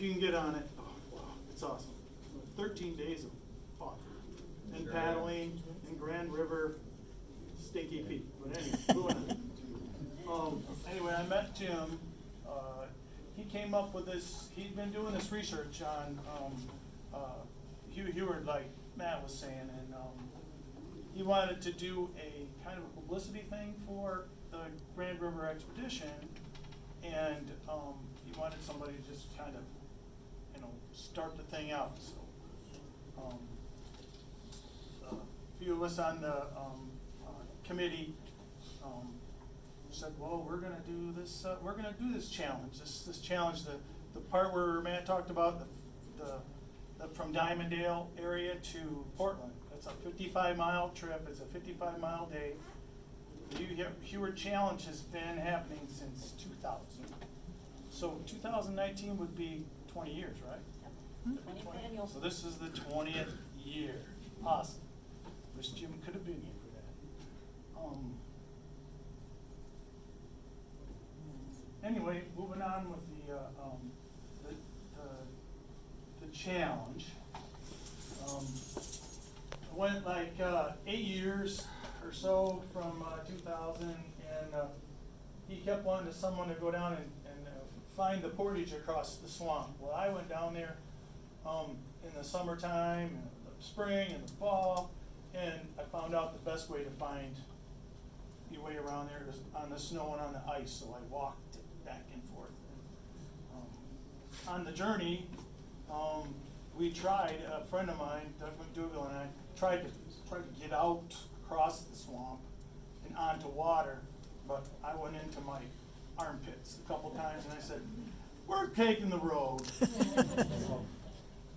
if you can get on it, oh, wow, it's awesome. 13 days of fun. And Sure paddling in Grand River, stinky feet. But anyway, moving on. Anyway, I met Jim. He came up with this, he'd been doing this research on Hugh Heward, like Matt was saying, and he wanted to do a kind of a publicity thing for the Grand River expedition, and he wanted somebody to just kind of, start the thing out. So, a few of us on the committee said, well, we're going to do this. We're going to do this challenge. This challenge, the part where Matt talked about the from Diamonddale area to Portland. It's a 55-mile trip. It's a 55-mile day. The Hugh Heward Challenge has been happening since 2000. So 2019 would be 20 years, right? Yep. 20th annual. So this is the 20th year. Awesome. Wish Jim could have been here for that. Anyway, moving on with the challenge. I went like 8 years or so from 2000, and he kept wanting someone to go down and find the portage across the swamp. Well, I went down there in the summertime, and the spring, and the fall, and I found out the best way to find your way around there is on the snow and on the ice. So I walked back and forth. On the journey, we tried. A friend of mine, Doug McDougall, and I tried to get out across the swamp and onto water, but I went into my armpits a couple times, and I said, "We're taking the road."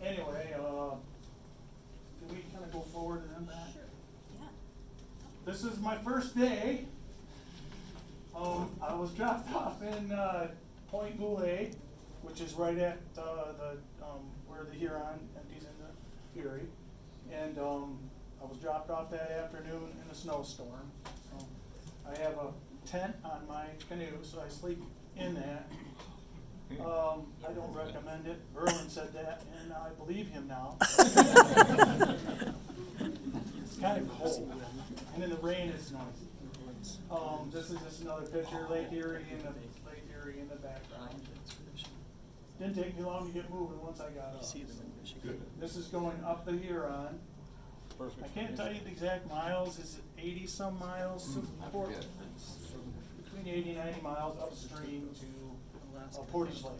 Anyway, can we kind of go forward and then back? Sure. Yeah. This is my first day. I was dropped off in Point Goulet, which is right at where the Huron empties into Erie, and I was dropped off that afternoon in a snowstorm. So I have a tent on my canoe, so I sleep in that. I don't recommend it. Berlin said that, and I believe him now. It's kind of cold, and in the rain it's nice. This is just another picture, Lake Erie in the background. Didn't take me long to get moving once I got up. This is going up the Huron. I can't tell you the exact miles. Is it 80 some miles? Between 80 and 90 miles upstream to Portage Lake.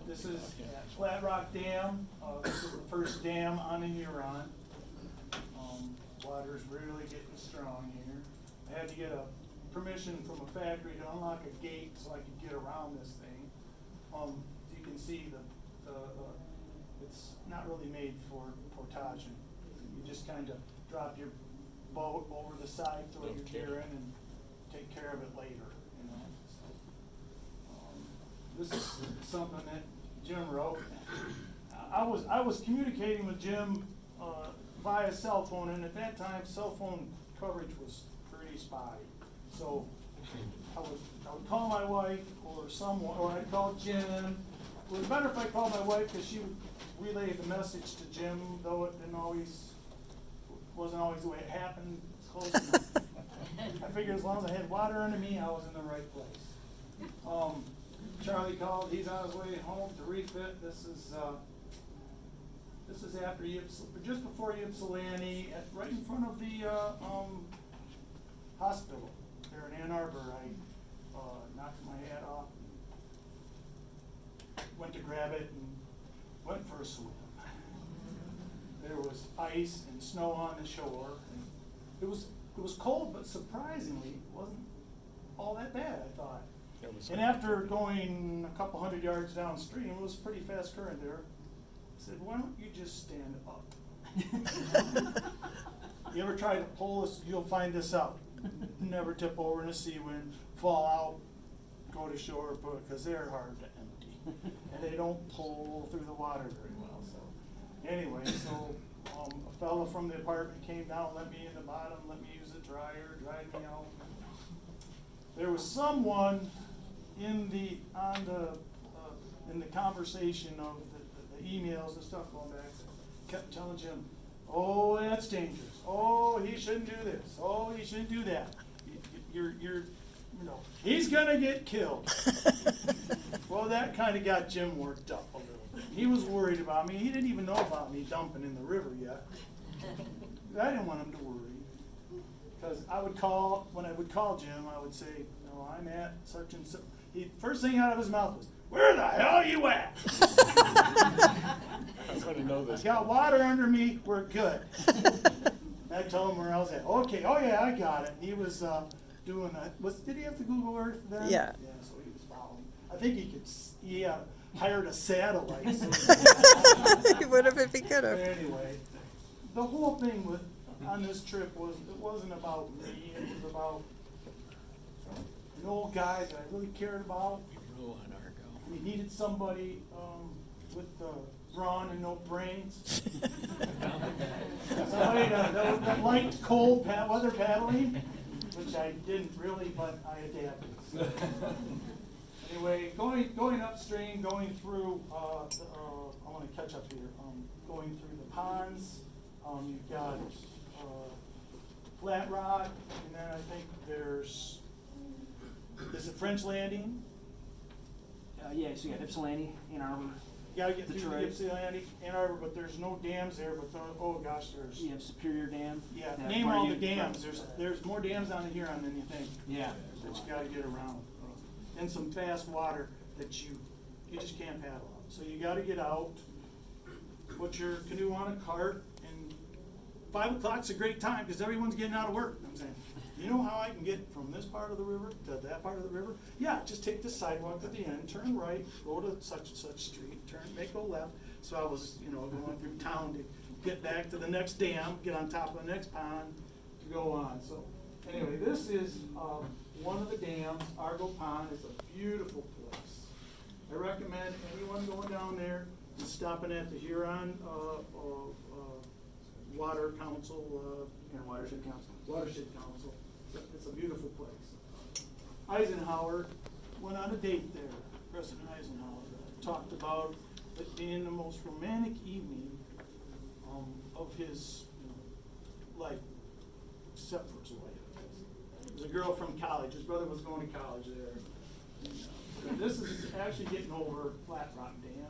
This is at Flat Rock Dam. This is the first dam on the Huron. Water's really getting strong here. I had to get a permission from a factory to unlock a gate so I could get around this thing. You can see it's not really made for portaging. You just kind of drop your boat over the side, throw your gear in, and take care of it later. So, this is something that Jim wrote. I was communicating with Jim via cell phone, and at that time, cell phone coverage was pretty spotty. So I would call my wife or someone, or I'd call Jim. It was better if I called my wife because she would relay the message to Jim, though it wasn't always the way it happened close enough. I figured as long as I had water under me, I was in the right place. Charlie called. He's on his way home to refit. This is after just before Ypsilanti, right in front of the hospital there in Ann Arbor. I knocked my hat off, went to grab it, and went for a swim. There was ice and snow on the shore, and it was cold, but surprisingly, it wasn't all that bad, I thought. And after going a couple hundred yards downstream, it was pretty fast current there. I said, "Why don't you just stand up?" You ever try to pull this? You'll find this out. Never tip over in a sea wind, fall out, go to shore, because they're hard to empty, and they don't pull through the water very well. So anyway, a fellow from the apartment came down, let me in the bottom, let me use the dryer, dried me out. There was someone in the conversation of the emails and stuff going back, kept telling Jim, oh, that's dangerous. Oh, he shouldn't do this. Oh, he shouldn't do that. He's gonna get killed. Well, that kind of got Jim worked up a little bit. He was worried about me. He didn't even know about me dumping in the river yet. I didn't want him to worry. Because when I would call Jim, I would say, no, I'm at such and such. First thing out of his mouth was, where the hell are you at? I'm going to know this. I got water under me, we're good. I told him where I was at. Okay, oh yeah, I got it. He was doing did he have the Google Earth then? Yeah. Yeah, so he was following. I think he hired a satellite. He would have if he could have. Anyway, the whole thing on this trip it wasn't about me, it was about an old guy that I really cared about. He needed somebody with brawn and no brains. Somebody that liked cold weather paddling, which I didn't really, but I adapted. Anyway, going upstream, going through, I want to catch up here, going through the ponds, you've got Flat Rock, and then I think there's a French Landing. Yeah, so you got Ypsilanti, Ann Arbor. You gotta get through Detroit. Ypsilanti, Ann Arbor, but there's no dams there, but oh gosh, there's. You have Superior Dam. Yeah, that name where all you- the dams, there's more dams down in Huron than you think. Yeah. That you gotta get around. And some fast water that you just can't paddle out. So you gotta get out, put your canoe on a cart, and 5 o'clock's a great time, because everyone's getting out of work. I'm saying, you know how I can get from this part of the river to that part of the river? Yeah, just take the sidewalk to the end, turn right, go to such and such street, make a left. So I was, going through town to get back to the next dam, get on top of the next pond, to go on. So anyway, this is one of the dams, Argo Pond. It's a beautiful place. I recommend anyone going down there and stopping at the Huron Water Council, And Watershed Council. Watershed Council. It's a beautiful place. Eisenhower went on a date there. President Eisenhower talked about it being the most romantic evening of his life, except for his wife. It was a girl from college. His brother was going to college there. And this is actually getting over Flat Rock Dam.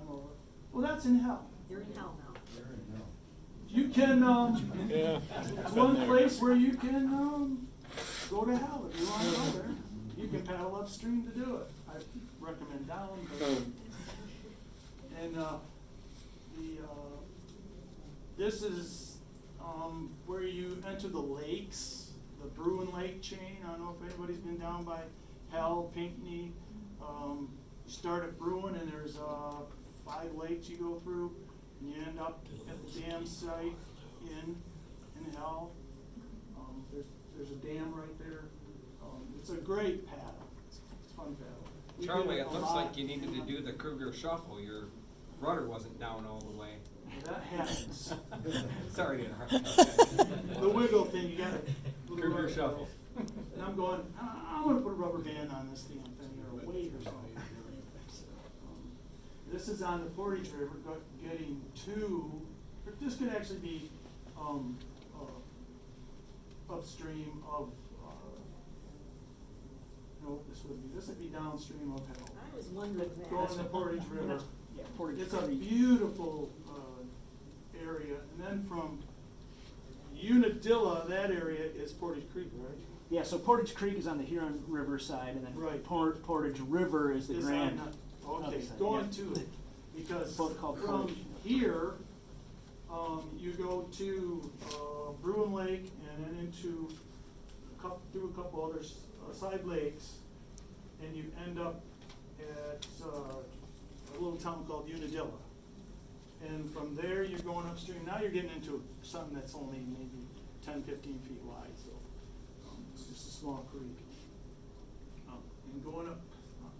Well, that's in hell. You're in hell now. You can, Yeah. it's one place where you can go to hell if you want to go there. You can paddle upstream to do it. I recommend down. And this is where you enter the lakes, the Bruin Lake chain. I don't know if anybody's been down by Hell, Pinckney. You start at Bruin, and there's 5 lakes you go through. And you end up at the dam site in Hell. There's a dam right there. It's a great paddle. It's fun paddle. We Charlie, did it a looks lot. like you needed to do the Kruger shuffle. Your rudder wasn't down all the way. That happens. Sorry to interrupt. The wiggle thing, you gotta. Kruger shuffle. And I'm going, I want to put a rubber band on this damn thing, or a weight or something. This is on the Portage River, getting to, this could actually be upstream of, no, this would be downstream of Hell. I was wondering that. Going to Portage River. Yeah, Portage It's a Creek. beautiful area, and then from Unadilla, that area is Portage Creek, right? Yeah, so Portage Creek is on the Huron River side, and then Right. Portage River is the Is grand. on the- Okay, other side, going yeah. to it, because Both called from Portage. here, you go to Bruin Lake and then into through a couple other side lakes, and you end up at a little town called Unadilla. And from there, you're going upstream. Now you're getting into something that's only maybe 10, 15 feet wide, so it's just a small creek. And going up,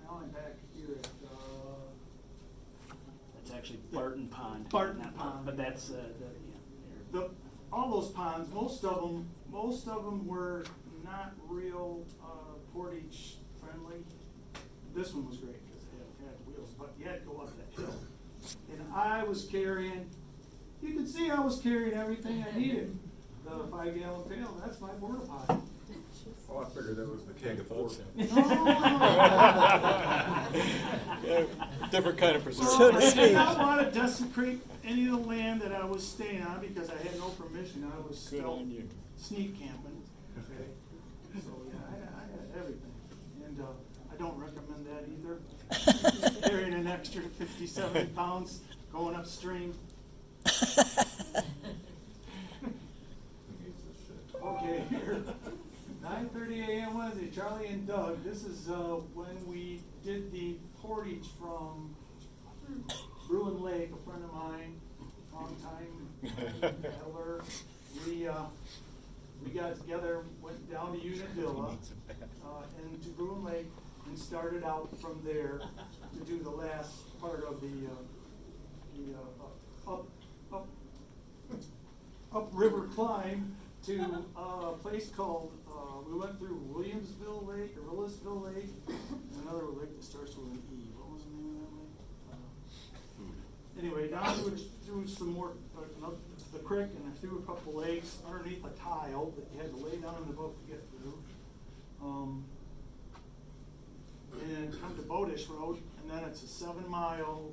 now I'm back here at, That's actually Barton Pond. Barton not Pond. But that's, all those ponds, most of them were not real Portage friendly. this one was great because it had wheels, but you had to go up that hill. And I was carrying, you could see I was carrying everything I needed. The 5-gallon pail, that's my porta potty. Oh, I figured that was the keg of pork. Yeah, different kind of So preserve. I did not want to desecrate any of the land that I was staying on because I had no permission. I was Good still on you. sneak camping. Okay. So yeah, I had everything, and I don't recommend that either. Carrying an extra 50, 70 pounds going upstream. Okay, here. 9:30 a.m. Wednesday, Charlie and Doug. This is when we did the portage from Bruin Lake, a friend of mine, long time elder. We got together, went down to Unadilla and to Bruin Lake, and started out from there to do the last part of the upriver climb to a place called, we went through Williamsville Lake, or Willisville Lake, and another lake that starts with an E. What was the name of that lake? Anyway, down through some more, up the creek, and through a couple lakes, underneath a tile that you had to lay down in the boat to get through. And come to Bowdish Road, and then it's a 7-mile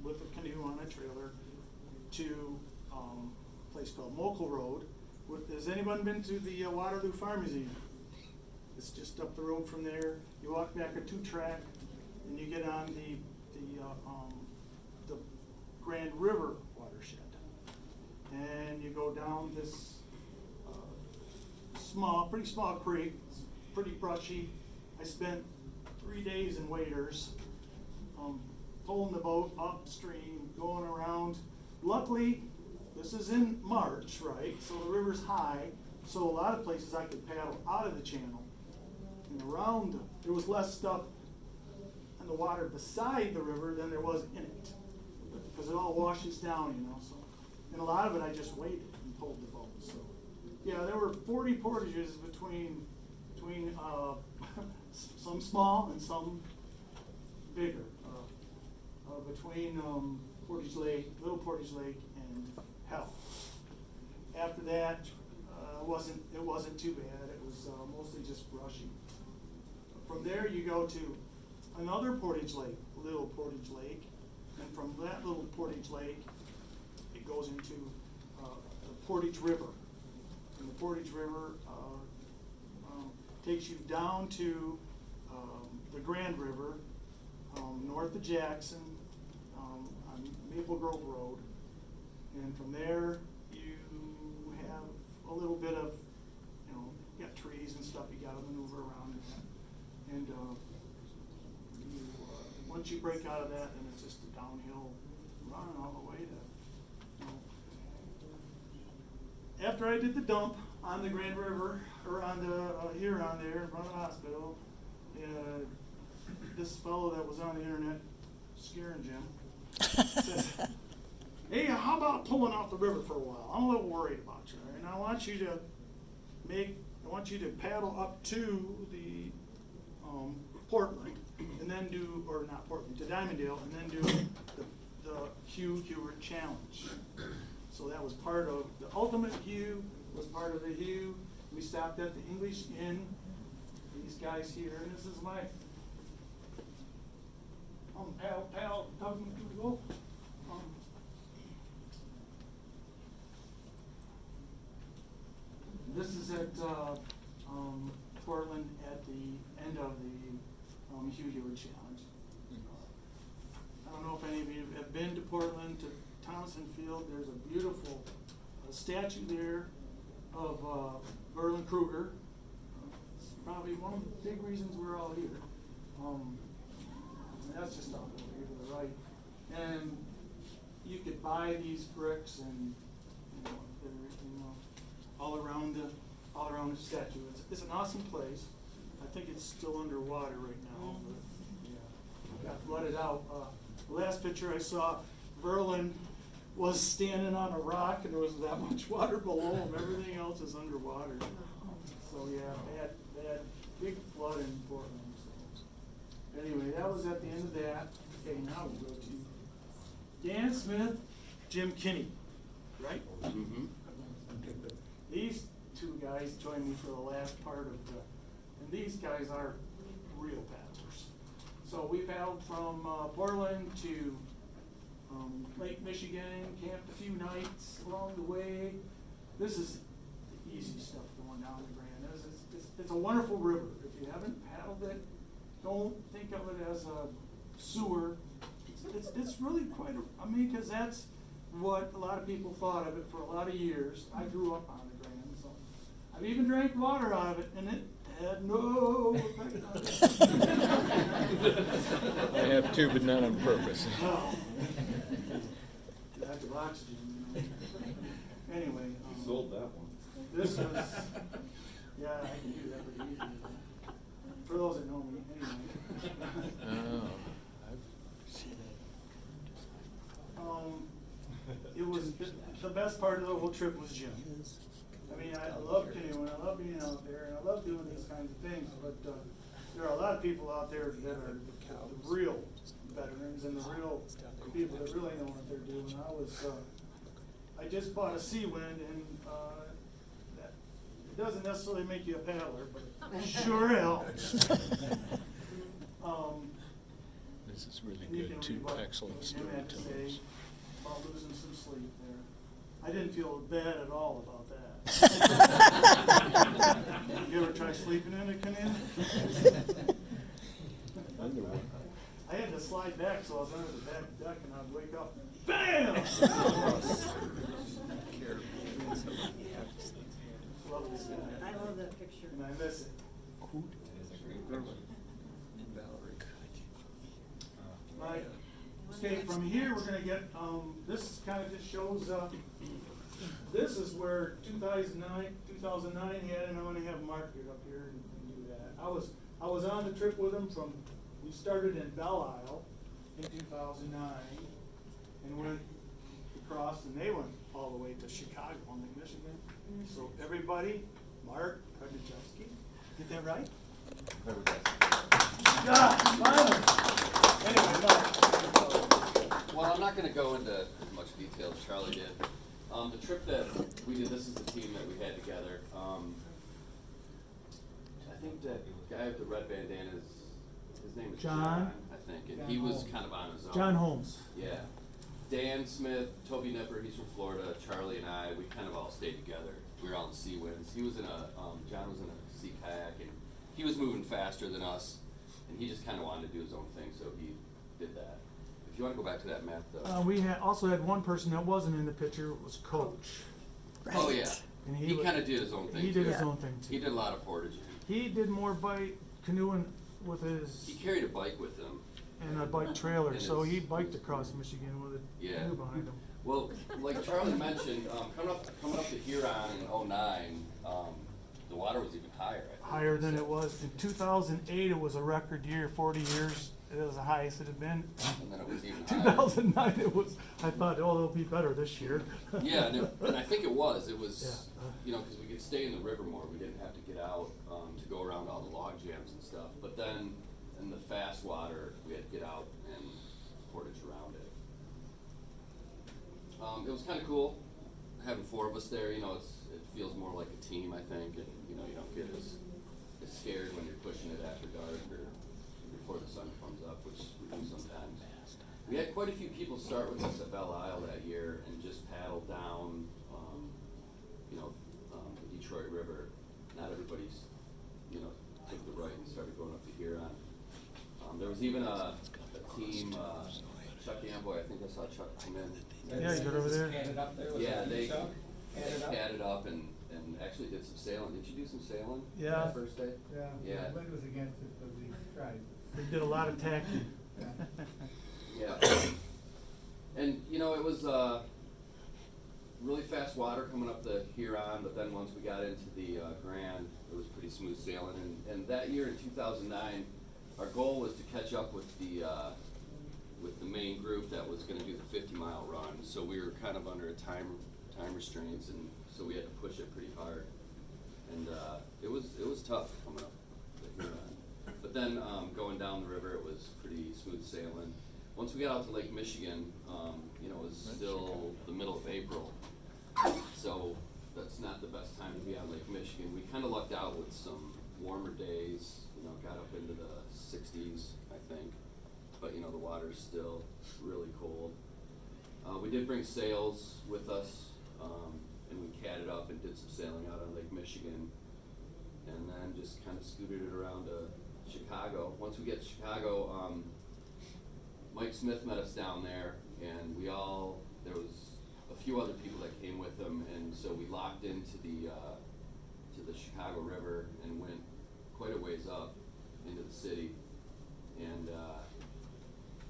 with a canoe on a trailer to a place called Mokel Road. Has anyone been to the Waterloo Farm Museum? It's just up the road from there. You walk back a 2-track, and you get on the Grand River watershed, and you go down this pretty small creek. It's pretty brushy. I spent 3 days in waders, pulling the boat upstream, going around. Luckily, this is in March, right? So the river's high, so a lot of places I could paddle out of the channel and around. There was less stuff in the water beside the river than there was in it, because it all washes down, you know. So, and a lot of it I just waded and pulled the boat. So, yeah, there were 40 portages between some small and some bigger, between Portage Lake, Little Portage Lake, and Hell. After that, it wasn't too bad. It was mostly just brushy. From there, you go to another Portage Lake, Little Portage Lake, and from that Little Portage Lake, it goes into the Portage River. And the Portage River takes you down to the Grand River, north of Jackson, on Maple Grove Road. And from there, you have a little bit of, you got trees and stuff you got to maneuver around. And once you break out of that, then it's just a downhill run all the way to, After I did the dump on the Grand River, or on the Huron there in front of the hospital, this fellow that was on the internet, scaring Jim, said, hey, how about pulling off the river for a while? I'm a little worried about you, and I want you to paddle up to the Portland, and then not Portland, to Dimondale, and then do the Hugh Heward challenge. So that was part of the Ultimate Hugh, was part of the Hugh. We stopped at the English Inn, these guys here, and this is my pal, Doug McDougal. This is at Portland at the end of the Hugh Heward challenge. I don't know if any of you have been to Portland, to Thompson Field. There's a beautiful statue there of Verlin Kruger. It's probably one of the big reasons we're all here. And that's just off over here to the right. And you could buy these bricks and they're all around the statue. It's an awesome place. I think it's still underwater right now, but yeah, got flooded out. The last picture I saw, Verlin was standing on a rock and there was that much water below him. Everything else is underwater. So yeah, they had big flood in Portland. So. Anyway, that was at the end of that. Okay, now we go to Dan Smith, Jim Kinney, right? Mm-hmm. These two guys joined me for the last part of the, and these guys are real paddlers. So we paddled from Portland to Lake Michigan, camped a few nights along the way. This is the easy stuff going down the Grand. It's a wonderful river. If you haven't paddled it, don't think of it as a sewer. It's really quite a, I mean, because that's what a lot of people thought of it for a lot of years. I grew up on the Grand, so I've even drank water out of it, and it had no effect on it. I have too, but not on purpose. No. Lack of oxygen, you know. Anyway. You sold that one. This was, yeah, I can do that pretty easily. For those that know me, anyway. Oh. It was, the best part of the whole trip was Jim. I mean, I love canoeing, I love being out there, and I love doing these kinds of things, but, there are a lot of people out there that are the real veterans and the real people that really know what they're doing. I just bought a Seawind, and, that, it doesn't necessarily make you a paddler, but it sure helps. This is really And you can good. Two read what excellent Jim had to say storytellers. about losing some sleep there. I didn't feel bad at all about that. You ever try sleeping in a canoe? Underwear. I had to slide back so I was under the back deck and I'd wake up and BAM! Love this guy. I love that picture. And I miss it. Right. Okay, from here we're gonna get, this kind of just shows, this is where 2009 had, and I'm gonna have Mark get up here and do that. I was on the trip with him from, we started in Belle Isle in 2009 and went across, and they went all the way to Chicago on Lake Michigan. So everybody, Mark Kardachevsky, get that right? Yeah, finally. Anyway, Mark. Well, I'm not going to go into as much detail as Charlie did. The trip that we did, this is the team that we had together. I think that guy with the red bandana his name is John, I think, and John he was Holmes. kind of on his own. John Holmes. Yeah. Dan Smith, Toby Nipper, he's from Florida, Charlie and I, we kind of all stayed together. We were all in Seawinds. He was in a, John was in a sea kayak, and he was moving faster than us, and he just kind of wanted to do his own thing, so he did that. If you want to go back to that map, though. We also had one person that wasn't in the picture, was Coach. Oh, yeah. And He was- kind of did his own thing, He did too. his own thing too. He did a lot of portage. He did more bike canoeing with his, He carried a bike with him. and a bike trailer, And so his- he biked across Michigan with a Yeah. canoe behind him. Well, like Charlie mentioned, coming up to Huron in '09, the water was even higher. I think. Higher than it was. In 2008, it was a record year, 40 years. It was the highest it had been. And then it was even higher. 2009, it was, I thought, oh, it'll be better this year. Yeah, and I think it was. It was, Yeah. you know, because we could stay in the river more. We didn't have to get out to go around all the log jams and stuff. But then in the fast water, we had to get out and portage around it. It was kind of cool having four of us there. You know, it feels more like a team, I think, and you know, you don't get as scared when you're pushing it after dark or before the sun comes up, which we do sometimes. We had quite a few people start with us at Belle Isle that year and just paddle down, the Detroit River. Not everybody's, took the right and started going up to Huron. There was even a team, Chuck Amboy, I think I saw Chuck come in. Yeah, you got over there. Catted up there with Yeah, the they Chuck? Catted up? catted up and actually did some sailing. Did you do some sailing? Yeah. That first day? Yeah, Yeah. the wind was against it, but we tried. They did a lot of tacking. Yeah. And, it was really fast water coming up the Huron, but then once we got into the Grand, it was pretty smooth sailing. And that year in 2009, our goal was to catch up with the main group that was going to do the 50-mile run. So we were kind of under a time restraints, and so we had to push it pretty hard. And it was tough coming up the Huron. But then going down the river, it was pretty smooth sailing. Once we got out to Lake Michigan, you know, it was still the middle of April, so that's not the best time to be on Lake Michigan. We kind of lucked out with some warmer days, you know, got up into the 60s, I think, but you know, the water's still really cold. We did bring sails with us, and we catted up and did some sailing out on Lake Michigan, and then just kind of scooted it around to Chicago. Once we get to Chicago, Mike Smith met us down there, and there was a few other people that came with him, and so we locked into to the Chicago River and went quite a ways up into the city, and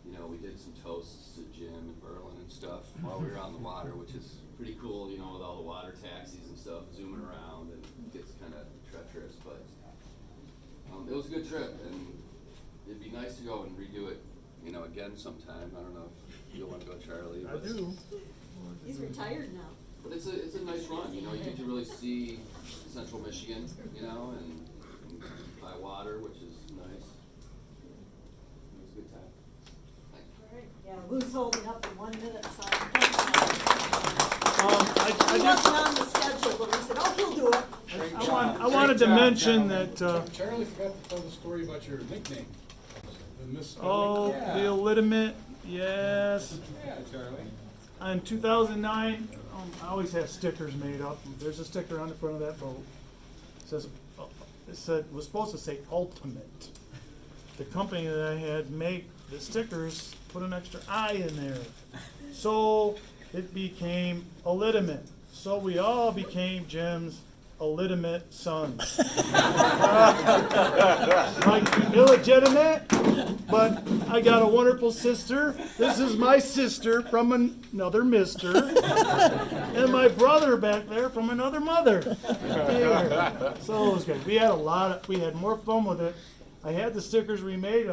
you know, we did some toasts to Jim and Berlin and stuff while we were on the water, which is pretty cool, you know, with all the water taxis and stuff zooming around, and it gets kind of treacherous, but it was a good trip, and it'd be nice to go and redo it, you know, again sometime. I don't know if you'll want to go, Charlie. I do. He's retired now. But it's a nice run, you know, you get to really see central Michigan, you know, and by water, which is nice. It was a good time. Yeah, Lou's holding up in 1 minute, so. I He wasn't on the schedule, but we said, oh, he'll do it. I wanted to mention that, Charlie forgot to tell the story about your nickname. The misspelling. oh, the Ulitimate, yes. Yeah, Charlie. In 2009, I always have stickers made up. There's a sticker on the front of that boat. It was supposed to say Ultimate. The company that I had make the stickers put an extra I in there. So it became Ulitimate. So we all became Jim's illegitimate sons. Like illegitimate, but I got a wonderful sister. This is my sister from another mister. And my brother back there from another mother. There. So it was good. We had more fun with it. I had the stickers remade.